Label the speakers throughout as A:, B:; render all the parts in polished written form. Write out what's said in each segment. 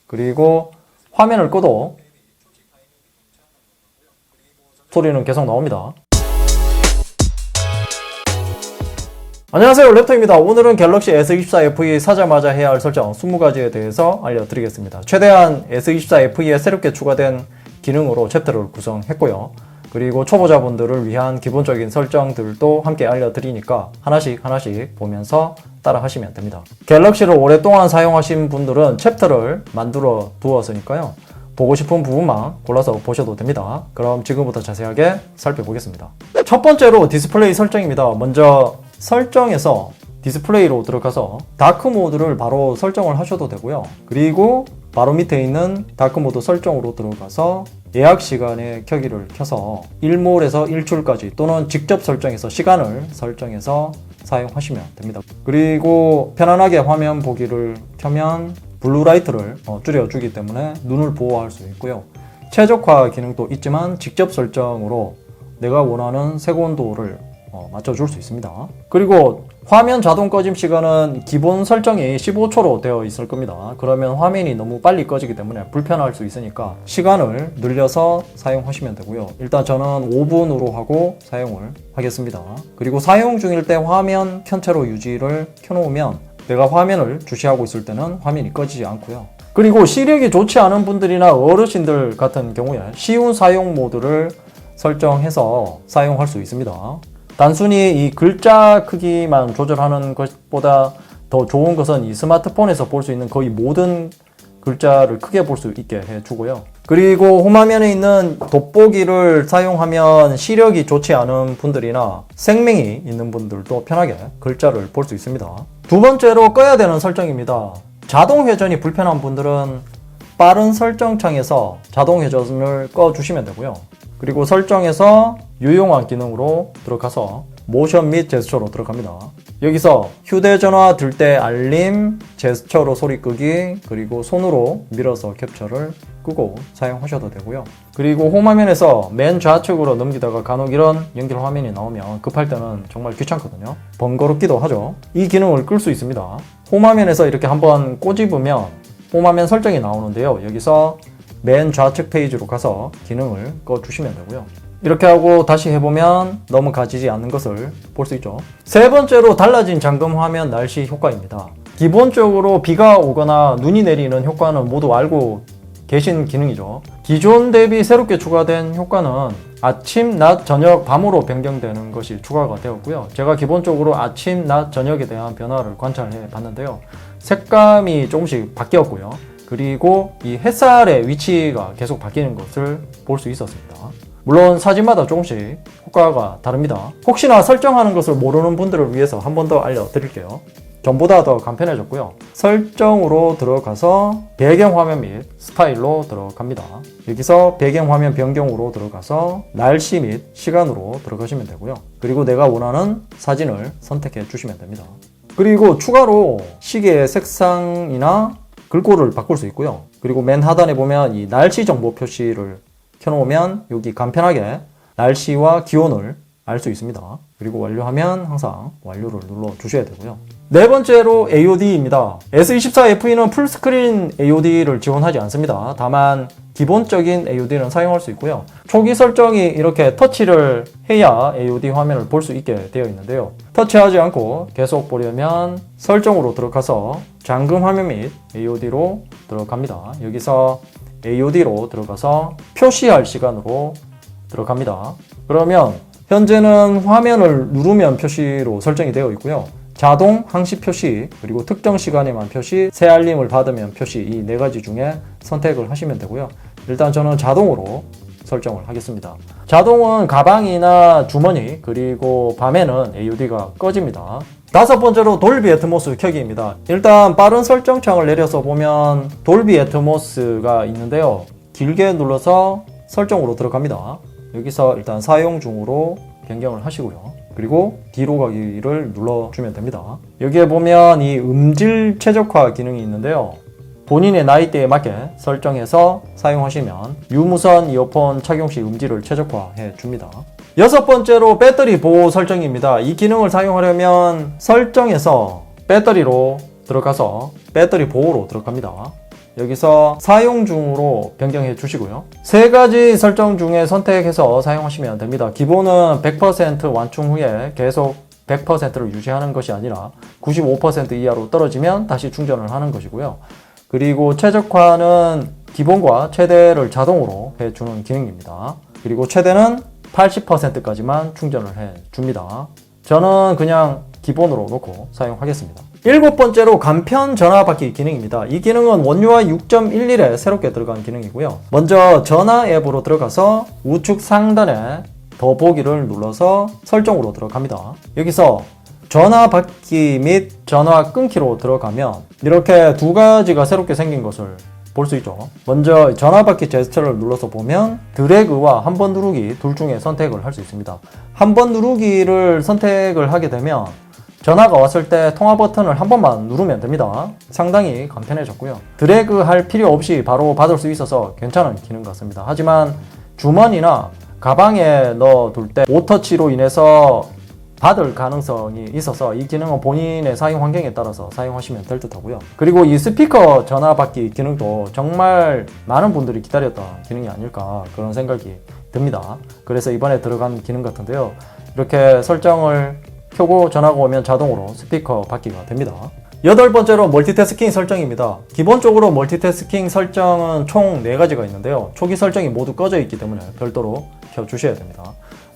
A: 그리고 화면을 꺼도 소리는 계속 나옵니다. 안녕하세요, 랩터입니다. 오늘은 갤럭시 S24 FE 사자마자 해야 할 설정 20가지에 대해서 알려드리겠습니다. 최대한 S24 FE에 새롭게 추가된 기능으로 챕터를 구성했고요. 그리고 초보자분들을 위한 기본적인 설정들도 함께 알려드리니까 하나씩 보면서 따라 하시면 됩니다. 갤럭시를 오랫동안 사용하신 분들은 챕터를 만들어 두었으니까요. 보고 싶은 부분만 골라서 보셔도 됩니다. 그럼 지금부터 자세하게 살펴보겠습니다. 첫 번째로 디스플레이 설정입니다. 먼저 설정에서 디스플레이로 들어가서 다크 모드를 바로 설정을 하셔도 되고요. 그리고 바로 밑에 있는 다크 모드 설정으로 들어가서 예약 시간에 켜기를 켜서 1몰에서 1출까지 또는 직접 설정해서 시간을 설정해서 사용하시면 됩니다. 그리고 편안하게 화면 보기를 켜면 블루라이트를 줄여주기 때문에 눈을 보호할 수 있고요. 최적화 기능도 있지만 직접 설정으로 내가 원하는 색온도를 맞춰줄 수 있습니다. 그리고 화면 자동 꺼짐 시간은 기본 설정이 15초로 되어 있을 겁니다. 그러면 화면이 너무 빨리 꺼지기 때문에 불편할 수 있으니까 시간을 늘려서 사용하시면 되고요. 일단 저는 5분으로 하고 사용을 하겠습니다. 그리고 사용 중일 때 화면 켠 채로 유지를 켜놓으면 내가 화면을 주시하고 있을 때는 화면이 꺼지지 않고요. 그리고 시력이 좋지 않은 분들이나 어르신들 같은 경우에 쉬운 사용 모드를 설정해서 사용할 수 있습니다. 단순히 이 글자 크기만 조절하는 것보다 더 좋은 것은 이 스마트폰에서 볼 수 있는 거의 모든 글자를 크게 볼 수 있게 해주고요. 그리고 홈화면에 있는 돋보기를 사용하면 시력이 좋지 않은 분들이나 생맹이 있는 분들도 편하게 글자를 볼 수 있습니다. 두 번째로 꺼야 되는 설정입니다. 자동 회전이 불편한 분들은 빠른 설정창에서 자동 회전을 꺼주시면 되고요. 그리고 설정에서 유용한 기능으로 들어가서 모션 및 제스처로 들어갑니다. 여기서 휴대전화 들 때 알림, 제스처로 소리 끄기, 그리고 손으로 밀어서 캡처를 끄고 사용하셔도 되고요. 그리고 홈화면에서 맨 좌측으로 넘기다가 간혹 이런 연결 화면이 나오면 급할 때는 정말 귀찮거든요. 번거롭기도 하죠. 이 기능을 끌 수 있습니다. 홈화면에서 이렇게 한번 꼬집으면 홈화면 설정이 나오는데요. 여기서 맨 좌측 페이지로 가서 기능을 꺼주시면 되고요. 이렇게 하고 다시 해보면 너무 가지지 않는 것을 볼 수 있죠. 세 번째로 달라진 잠금 화면 날씨 효과입니다. 기본적으로 비가 오거나 눈이 내리는 효과는 모두 알고 계신 기능이죠. 기존 대비 새롭게 추가된 효과는 아침, 낮, 저녁, 밤으로 변경되는 것이 추가가 되었고요. 제가 기본적으로 아침, 낮, 저녁에 대한 변화를 관찰해 봤는데요. 색감이 조금씩 바뀌었고요. 그리고 이 햇살의 위치가 계속 바뀌는 것을 볼 수 있었습니다. 물론 사진마다 조금씩 효과가 다릅니다. 혹시나 설정하는 것을 모르는 분들을 위해서 한 번 더 알려드릴게요. 전보다 더 간편해졌고요. 설정으로 들어가서 배경화면 및 스타일로 들어갑니다. 여기서 배경화면 변경으로 들어가서 날씨 및 시간으로 들어가시면 되고요. 그리고 내가 원하는 사진을 선택해 주시면 됩니다. 그리고 추가로 시계의 색상이나 글꼴을 바꿀 수 있고요. 그리고 맨 하단에 보면 이 날씨 정보 표시를 켜놓으면 여기 간편하게 날씨와 기온을 알 수 있습니다. 그리고 완료하면 항상 완료를 눌러 주셔야 되고요. 네 번째로 AOD입니다. S24 FE는 풀스크린 AOD를 지원하지 않습니다. 다만 기본적인 AOD는 사용할 수 있고요. 초기 설정이 이렇게 터치를 해야 AOD 화면을 볼 수 있게 되어 있는데요. 터치하지 않고 계속 보려면 설정으로 들어가서 잠금 화면 및 AOD로 들어갑니다. 여기서 AOD로 들어가서 표시할 시간으로 들어갑니다. 그러면 현재는 화면을 누르면 표시로 설정이 되어 있고요. 자동 항시 표시, 그리고 특정 시간에만 표시, 새 알림을 받으면 표시, 이 네 가지 중에 선택을 하시면 되고요. 일단 저는 자동으로 설정을 하겠습니다. 자동은 가방이나 주머니, 그리고 밤에는 AOD가 꺼집니다. 다섯 번째로 돌비 애트모스 켜기입니다. 일단 빠른 설정창을 내려서 보면 돌비 애트모스가 있는데요. 길게 눌러서 설정으로 들어갑니다. 여기서 일단 사용 중으로 변경을 하시고요. 그리고 뒤로 가기를 눌러주면 됩니다. 여기에 보면 이 음질 최적화 기능이 있는데요. 본인의 나이대에 맞게 설정해서 사용하시면 유무선 이어폰 착용 시 음질을 최적화해 줍니다. 여섯 번째로 배터리 보호 설정입니다. 이 기능을 사용하려면 설정에서 배터리로 들어가서 배터리 보호로 들어갑니다. 여기서 사용 중으로 변경해 주시고요. 세 가지 설정 중에 선택해서 사용하시면 됩니다. 기본은 100% 완충 후에 계속 100%를 유지하는 것이 아니라 95% 이하로 떨어지면 다시 충전을 하는 것이고요. 그리고 최적화는 기본과 최대를 자동으로 해주는 기능입니다. 그리고 최대는 80%까지만 충전을 해줍니다. 저는 그냥 기본으로 놓고 사용하겠습니다. 7번째로 간편 전화 받기 기능입니다. 이 기능은 원UI 6.11에 새롭게 들어간 기능이고요. 먼저 전화 앱으로 들어가서 우측 상단에 더보기를 눌러서 설정으로 들어갑니다. 여기서 전화 받기 및 전화 끊기로 들어가면 이렇게 두 가지가 새롭게 생긴 것을 볼 수 있죠. 먼저 전화 받기 제스처를 눌러서 보면 드래그와 한 번 누르기 둘 중에 선택을 할 수 있습니다. 한 번 누르기를 선택을 하게 되면 전화가 왔을 때 통화 버튼을 한 번만 누르면 됩니다. 상당히 간편해졌고요. 드래그 할 필요 없이 바로 받을 수 있어서 괜찮은 기능 같습니다. 하지만 주머니나 가방에 넣어둘 때 오터치로 인해서 받을 가능성이 있어서 이 기능은 본인의 사용 환경에 따라서 사용하시면 될 듯 하고요. 그리고 이 스피커 전화 받기 기능도 정말 많은 분들이 기다렸던 기능이 아닐까 그런 생각이 듭니다. 그래서 이번에 들어간 기능 같은데요. 이렇게 설정을 켜고 전화가 오면 자동으로 스피커 받기가 됩니다. 8번째로 멀티태스킹 설정입니다. 기본적으로 멀티태스킹 설정은 총 4가지가 있는데요. 초기 설정이 모두 꺼져 있기 때문에 별도로 켜주셔야 됩니다.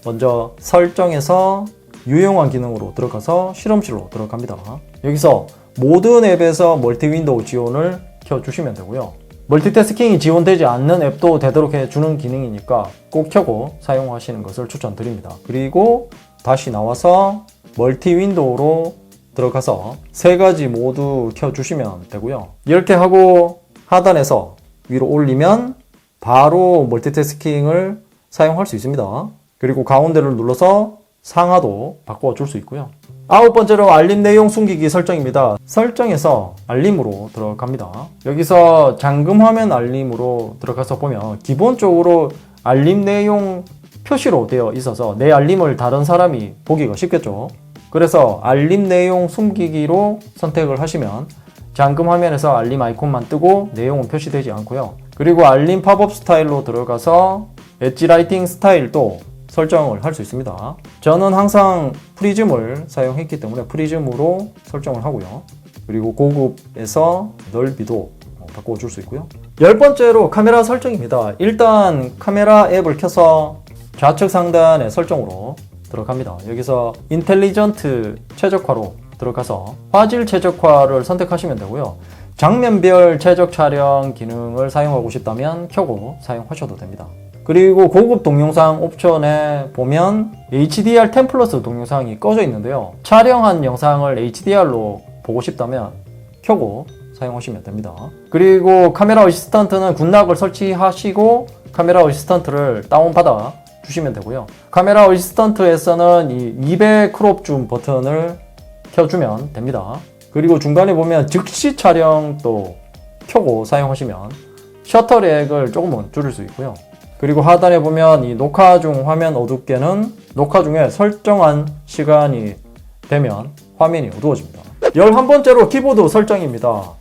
A: 먼저 설정에서 유용한 기능으로 들어가서 실험실로 들어갑니다. 여기서 모든 앱에서 멀티 윈도우 지원을 켜주시면 되고요. 멀티태스킹이 지원되지 않는 앱도 되도록 해주는 기능이니까 꼭 켜고 사용하시는 것을 추천드립니다. 그리고 다시 나와서 멀티 윈도우로 들어가서 3가지 모두 켜주시면 되고요. 이렇게 하고 하단에서 위로 올리면 바로 멀티태스킹을 사용할 수 있습니다. 그리고 가운데를 눌러서 상하도 바꿔줄 수 있고요. 9번째로 알림 내용 숨기기 설정입니다. 설정에서 알림으로 들어갑니다. 여기서 잠금 화면 알림으로 들어가서 보면 기본적으로 알림 내용 표시로 되어 있어서 내 알림을 다른 사람이 보기가 쉽겠죠. 그래서 알림 내용 숨기기로 선택을 하시면 잠금 화면에서 알림 아이콘만 뜨고 내용은 표시되지 않고요. 그리고 알림 팝업 스타일로 들어가서 엣지 라이팅 스타일도 설정을 할 수 있습니다. 저는 항상 프리즘을 사용했기 때문에 프리즘으로 설정을 하고요. 그리고 고급에서 넓이도 바꿔줄 수 있고요. 10번째로 카메라 설정입니다. 일단 카메라 앱을 켜서 좌측 상단의 설정으로 들어갑니다. 여기서 인텔리전트 최적화로 들어가서 화질 최적화를 선택하시면 되고요. 장면별 최적 촬영 기능을 사용하고 싶다면 켜고 사용하셔도 됩니다. 그리고 고급 동영상 옵션에 보면 HDR10 플러스 동영상이 꺼져 있는데요. 촬영한 영상을 HDR로 보고 싶다면 켜고 사용하시면 됩니다. 그리고 카메라 어시스턴트는 군락을 설치하시고 카메라 어시스턴트를 다운받아 주시면 되고요. 카메라 어시스턴트에서는 이 200 크롭 줌 버튼을 켜주면 됩니다. 그리고 중간에 보면 즉시 촬영도 켜고 사용하시면 셔터렉을 조금은 줄일 수 있고요. 그리고 하단에 보면 이 녹화 중 화면 어둡게는 녹화 중에 설정한 시간이 되면 화면이 어두워집니다. 11번째로 키보드 설정입니다.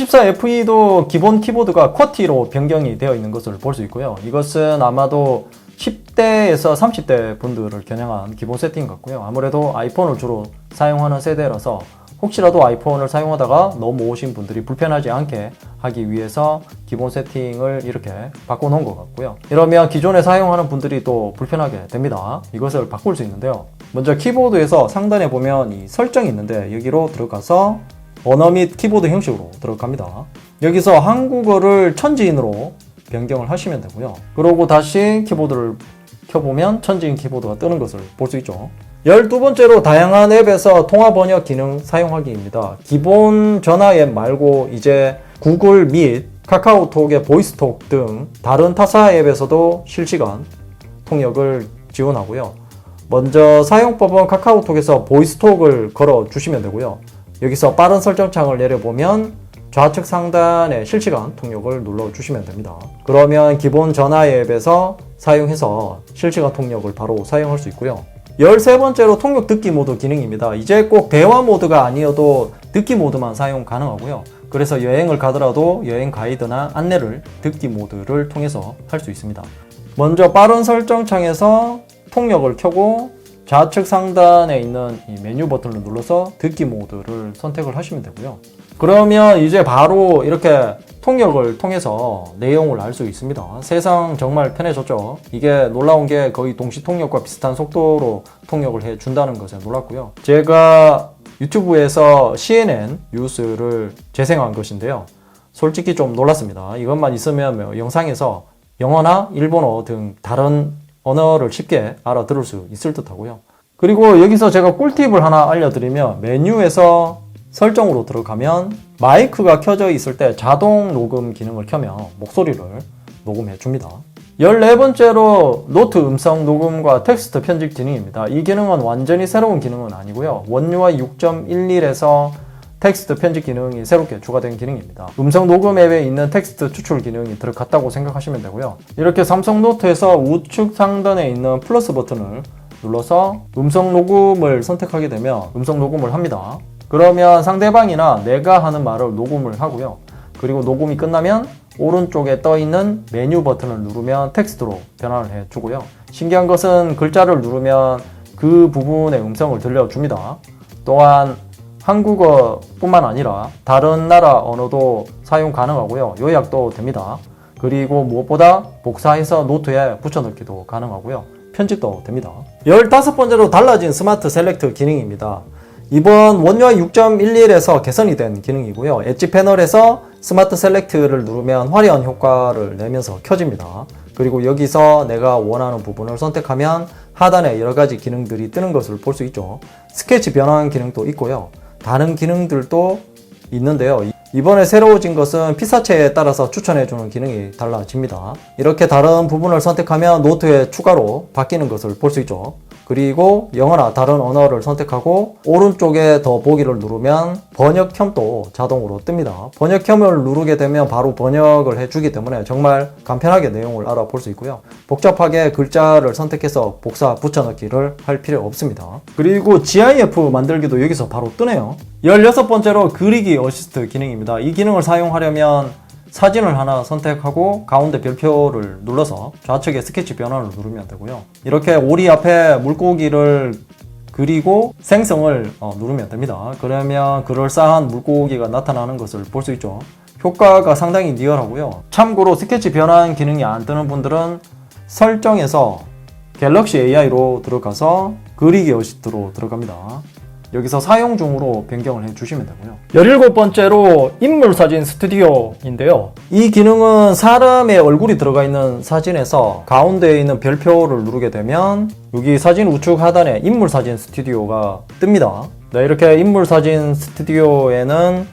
A: S24FE도 기본 키보드가 쿼티로 변경이 되어 있는 것을 볼 수 있고요. 이것은 아마도 10대에서 30대 분들을 겨냥한 기본 세팅 같고요. 아무래도 아이폰을 주로 사용하는 세대라서 혹시라도 아이폰을 사용하다가 넘어오신 분들이 불편하지 않게 하기 위해서 기본 세팅을 이렇게 바꿔놓은 것 같고요. 이러면 기존에 사용하는 분들이 또 불편하게 됩니다. 이것을 바꿀 수 있는데요. 먼저 키보드에서 상단에 보면 이 설정이 있는데 여기로 들어가서 언어 및 키보드 형식으로 들어갑니다. 여기서 한국어를 천지인으로 변경을 하시면 되고요. 그러고 다시 키보드를 켜보면 천지인 키보드가 뜨는 것을 볼 수 있죠. 12번째로 다양한 앱에서 통화 번역 기능 사용하기입니다. 기본 전화 앱 말고 이제 구글 및 카카오톡의 보이스톡 등 다른 타사 앱에서도 실시간 통역을 지원하고요. 먼저 사용법은 카카오톡에서 보이스톡을 걸어 주시면 되고요. 여기서 빠른 설정창을 내려보면 좌측 상단에 실시간 통역을 눌러 주시면 됩니다. 그러면 기본 전화 앱에서 사용해서 실시간 통역을 바로 사용할 수 있고요. 13번째로 통역 듣기 모드 기능입니다. 이제 꼭 대화 모드가 아니어도 듣기 모드만 사용 가능하고요. 그래서 여행을 가더라도 여행 가이드나 안내를 듣기 모드를 통해서 할 수 있습니다. 먼저 빠른 설정 창에서 통역을 켜고 좌측 상단에 있는 이 메뉴 버튼을 눌러서 듣기 모드를 선택을 하시면 되고요. 그러면 이제 바로 이렇게 통역을 통해서 내용을 알 수 있습니다. 세상 정말 편해졌죠. 이게 놀라운 게 거의 동시 통역과 비슷한 속도로 통역을 해준다는 것에 놀랐고요. 제가 유튜브에서 CNN 뉴스를 재생한 것인데요. 솔직히 좀 놀랐습니다. 이것만 있으면 영상에서 영어나 일본어 등 다른 언어를 쉽게 알아들을 수 있을 듯 하고요. 그리고 여기서 제가 꿀팁을 하나 알려드리면 메뉴에서 설정으로 들어가면 마이크가 켜져 있을 때 자동 녹음 기능을 켜면 목소리를 녹음해 줍니다. 14번째로 노트 음성 녹음과 텍스트 편집 기능입니다. 이 기능은 완전히 새로운 기능은 아니고요. 원UI 6.11에서 텍스트 편집 기능이 새롭게 추가된 기능입니다. 음성 녹음 앱에 있는 텍스트 추출 기능이 들어갔다고 생각하시면 되고요. 이렇게 삼성 노트에서 우측 상단에 있는 플러스 버튼을 눌러서 음성 녹음을 선택하게 되면 음성 녹음을 합니다. 그러면 상대방이나 내가 하는 말을 녹음을 하고요. 그리고 녹음이 끝나면 오른쪽에 떠 있는 메뉴 버튼을 누르면 텍스트로 변환을 해주고요. 신기한 것은 글자를 누르면 그 부분의 음성을 들려줍니다. 또한 한국어뿐만 아니라 다른 나라 언어도 사용 가능하고요. 요약도 됩니다. 그리고 무엇보다 복사해서 노트에 붙여넣기도 가능하고요. 편집도 됩니다. 15번째로 달라진 스마트 셀렉트 기능입니다. 이번 원UI 6.11에서 개선이 된 기능이고요. 엣지 패널에서 스마트 셀렉트를 누르면 화려한 효과를 내면서 켜집니다. 그리고 여기서 내가 원하는 부분을 선택하면 하단에 여러가지 기능들이 뜨는 것을 볼 수 있죠. 스케치 변환 기능도 있고요. 다른 기능들도 있는데요. 이번에 새로워진 것은 피사체에 따라서 추천해주는 기능이 달라집니다. 이렇게 다른 부분을 선택하면 노트에 추가로 바뀌는 것을 볼 수 있죠. 그리고 영어나 다른 언어를 선택하고 오른쪽에 더 보기를 누르면 번역혐도 자동으로 뜹니다. 번역혐을 누르게 되면 바로 번역을 해주기 때문에 정말 간편하게 내용을 알아볼 수 있고요. 복잡하게 글자를 선택해서 복사 붙여넣기를 할 필요 없습니다. 그리고 GIF 만들기도 여기서 바로 뜨네요. 16번째로 그리기 어시스트 기능입니다. 이 기능을 사용하려면 사진을 하나 선택하고 가운데 별표를 눌러서 좌측에 스케치 변환을 누르면 되고요. 이렇게 오리 앞에 물고기를 그리고 생성을 누르면 됩니다. 그러면 그럴싸한 물고기가 나타나는 것을 볼 수 있죠. 효과가 상당히 리얼하고요. 참고로 스케치 변환 기능이 안 뜨는 분들은 설정에서 갤럭시 AI로 들어가서 그리기 어시스트로 들어갑니다. 여기서 사용 중으로 변경을 해주시면 되고요. 17번째로 인물사진 스튜디오인데요. 이 기능은 사람의 얼굴이 들어가 있는 사진에서 가운데에 있는 별표를 누르게 되면 여기 사진 우측 하단에 인물사진 스튜디오가 뜹니다. 네, 이렇게 인물사진 스튜디오에는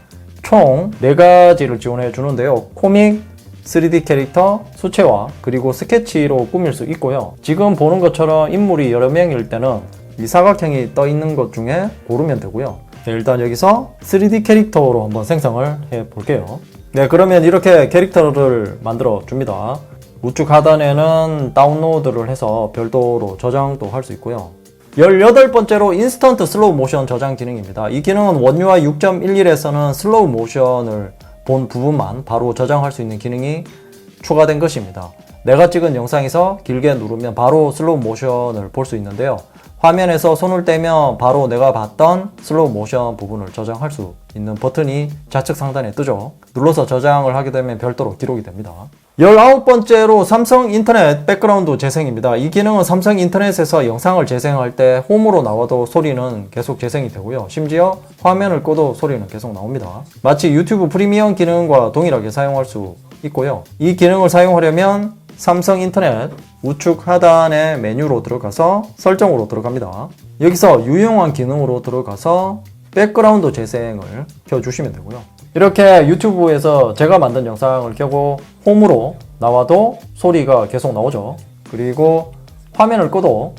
A: 총 4가지를 지원해 주는데요. 코믹, 3D 캐릭터, 수채화, 그리고 스케치로 꾸밀 수 있고요. 지금 보는 것처럼 인물이 여러 명일 때는 이 사각형이 떠 있는 것 중에 고르면 되고요. 네, 일단 여기서 3D 캐릭터로 한번 생성을 해 볼게요. 네, 그러면 이렇게 캐릭터를 만들어 줍니다. 우측 하단에는 다운로드를 해서 별도로 저장도 할 수 있고요. 18번째로 인스턴트 슬로우 모션 저장 기능입니다. 이 기능은 원UI 6.11에서는 슬로우 모션을 본 부분만 바로 저장할 수 있는 기능이 추가된 것입니다. 내가 찍은 영상에서 길게 누르면 바로 슬로우 모션을 볼 수 있는데요. 화면에서 손을 떼면 바로 내가 봤던 슬로우 모션 부분을 저장할 수 있는 버튼이 좌측 상단에 뜨죠. 눌러서 저장을 하게 되면 별도로 기록이 됩니다. 19번째로 삼성 인터넷 백그라운드 재생입니다. 이 기능은 삼성 인터넷에서 영상을 재생할 때 홈으로 나와도 소리는 계속 재생이 되고요. 심지어 화면을 꺼도 소리는 계속 나옵니다. 마치 유튜브 프리미엄 기능과 동일하게 사용할 수 있고요. 이 기능을 사용하려면 삼성 인터넷 우측 하단의 메뉴로 들어가서 설정으로 들어갑니다. 여기서 유용한 기능으로 들어가서 백그라운드 재생을 켜주시면 되고요. 이렇게 유튜브에서 제가 만든 영상을 켜고 홈으로 나와도 소리가 계속 나오죠. 그리고 화면을 꺼도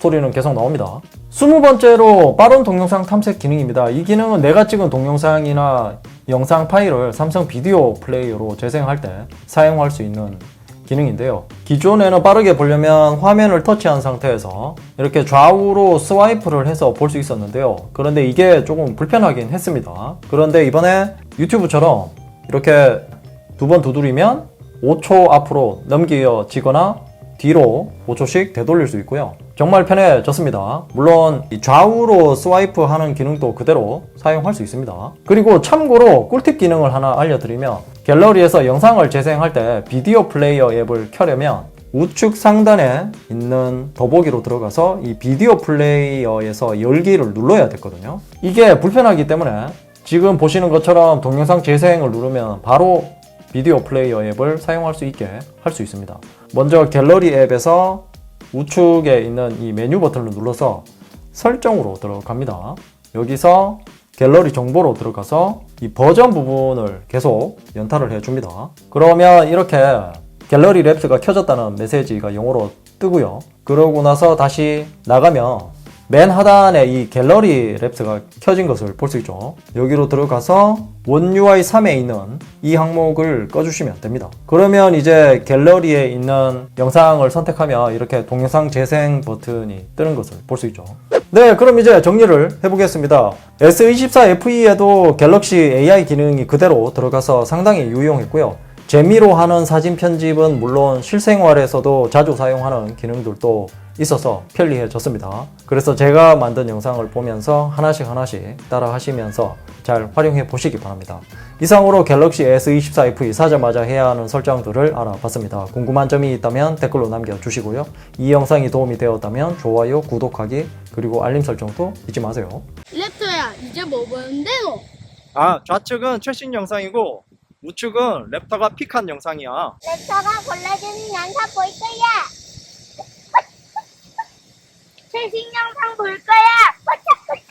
A: 소리는 계속 나옵니다. 20번째로 빠른 동영상 탐색 기능입니다. 이 기능은 내가 찍은 동영상이나 영상 파일을 삼성 비디오 플레이어로 재생할 때 사용할 수 있는 기능인데요. 기존에는 빠르게 보려면 화면을 터치한 상태에서 이렇게 좌우로 스와이프를 해서 볼 수 있었는데요. 그런데 이게 조금 불편하긴 했습니다. 그런데 이번에 유튜브처럼 이렇게 두 번 두드리면 5초 앞으로 넘겨지거나 뒤로 5초씩 되돌릴 수 있고요. 정말 편해졌습니다. 물론 이 좌우로 스와이프 하는 기능도 그대로 사용할 수 있습니다. 그리고 참고로 꿀팁 기능을 하나 알려드리면 갤러리에서 영상을 재생할 때 비디오 플레이어 앱을 켜려면 우측 상단에 있는 더보기로 들어가서 이 비디오 플레이어에서 열기를 눌러야 되거든요. 이게 불편하기 때문에 지금 보시는 것처럼 동영상 재생을 누르면 바로 비디오 플레이어 앱을 사용할 수 있게 할 수 있습니다. 먼저 갤러리 앱에서 우측에 있는 이 메뉴 버튼을 눌러서 설정으로 들어갑니다. 여기서 갤러리 정보로 들어가서 이 버전 부분을 계속 연타를 해줍니다. 그러면 이렇게 갤러리 랩스가 켜졌다는 메시지가 영어로 뜨고요. 그러고 나서 다시 나가면 맨 하단에 이 갤러리 랩스가 켜진 것을 볼 수 있죠. 여기로 들어가서 원 UI 3에 있는 이 항목을 꺼주시면 됩니다. 그러면 이제 갤러리에 있는 영상을 선택하면 이렇게 동영상 재생 버튼이 뜨는 것을 볼 수 있죠. 네, 그럼 이제 정리를 해보겠습니다. S24 FE에도 갤럭시 AI 기능이 그대로 들어가서 상당히 유용했고요. 재미로 하는 사진 편집은 물론 실생활에서도 자주 사용하는 기능들도 있어서 편리해졌습니다. 그래서 제가 만든 영상을 보면서 하나씩 따라 하시면서 잘 활용해 보시기 바랍니다. 이상으로 갤럭시 S24 FE 사자마자 해야 하는 설정들을 알아봤습니다. 궁금한 점이 있다면 댓글로 남겨주시고요. 이 영상이 도움이 되었다면 좋아요, 구독하기, 그리고 알림 설정도 잊지 마세요.
B: 랩터야, 이제 뭐 보는데 너?
A: 좌측은 최신 영상이고 우측은 랩터가 픽한 영상이야.
B: 랩터가 골라주는 영상 볼 거야. 최신 영상 볼 거야.